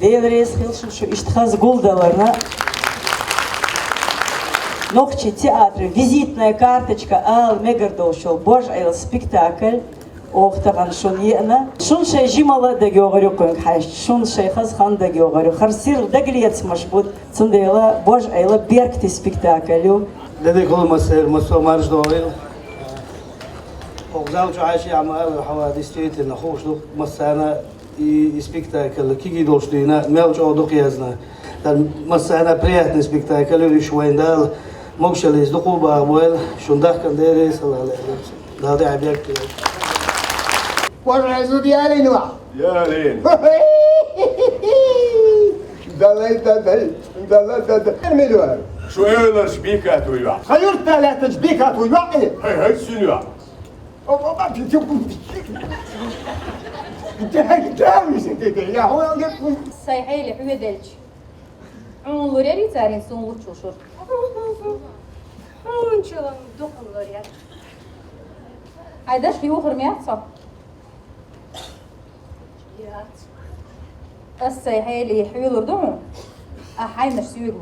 Değerli hilşin şu iştihaz guldalarına Ногчи театры, визитная карточка, ал мегардошел, бож айл спектакль, охтаган шуньена. Шун шей жимала да геогарю кунг хаш, шун шей хаз хан да геогарю. Харсир да глец машбут, цундела бож айла беркти спектаклю. لديك هو مسؤول مارش دوائل. وغزال جو عايش يعمل حوادث تيت نخوش دو مسانا спектакль كيجي دوش دينا ملج أو دو قيازنا. dan مسانا приятный спектакль ليش وين دال مقشل يصدقوا بأبوال شندخ كان داري صلى الله عليه وسلم. هذا عبيك. والرئيس ديالي نوع. ديالين. دلال المدوار. شو يلا شبيكات ويا؟ خير ثلاثة شبيكات ويا. هاي سنوا. Sayhayla hüvedelç. Onları tarin sonlu çuşur. Onçalan dokunlar ya. Aydaş yuhur mu yatsam? Yat. Sayhayla hüvelur değil mi? Ahaymış süyüğü.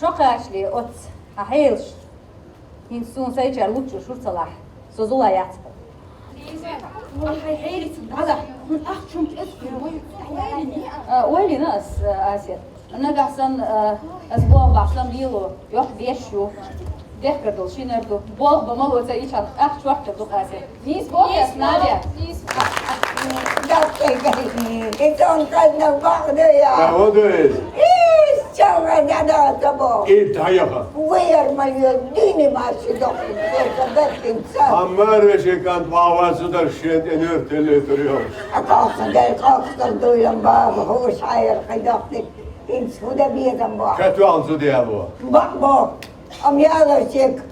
Şok aşlı ot. Ahayılş. İnsun sayıcar uçuşur salah. Sözula yat. والله حيلي هذا من أخشم تأثر وين ناس آسيا؟ أنا قاعسن أسبوع قاعسن بيلو يوح بيشو دهكر دول شي نردو بول بمالو تايشان أخش وقت دول آسيا نيس بول يا ناديا Então, cada guarda ya. هو ده. Çağla da tabo. إيه تايها. Uyar mayı dini maçı dokun. Bekletin sen. Amar şekan pavası da şet enerteli duruyor. Kalksın gel kalksın duyun babı. Hoş hayır kıydaktık. İnsu da bir adam bu. Kötü ansı diye bu. Bak bu. Am yalaşık.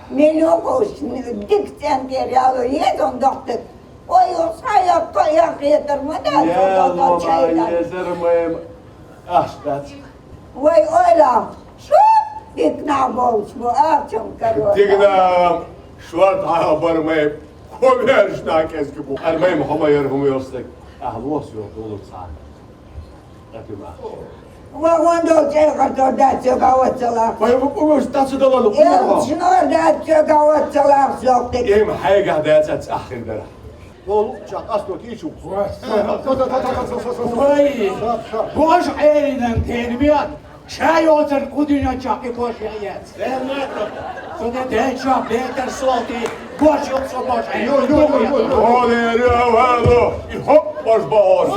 Milyon olsun. Dikten der yalı. Yedon doktuk. Oy sayak kayak yedirmeden. Ya baba yedirmeyim. Aşkat. Vay öyle. Şu dikna bolç bu akşam karı. Digna şuart habermeyim. Komerşna keski bu. Ermeyim hama yarımı yostek. Ahlos yok olur sağ. Etme. Ve onda çekatı da çekavaçlar. Vay bu ustası da var. Şunlar da çekavaçlar yok dik. İm hayga da ahir dara. Oldukça astot hiç yok. Vay, boş elinden terbiyat. Çay otur kudünya çapı boş yiyet. Sonra de çap beter solti. Boş yoksa boş. Hadi ya valo. Hop boş boş.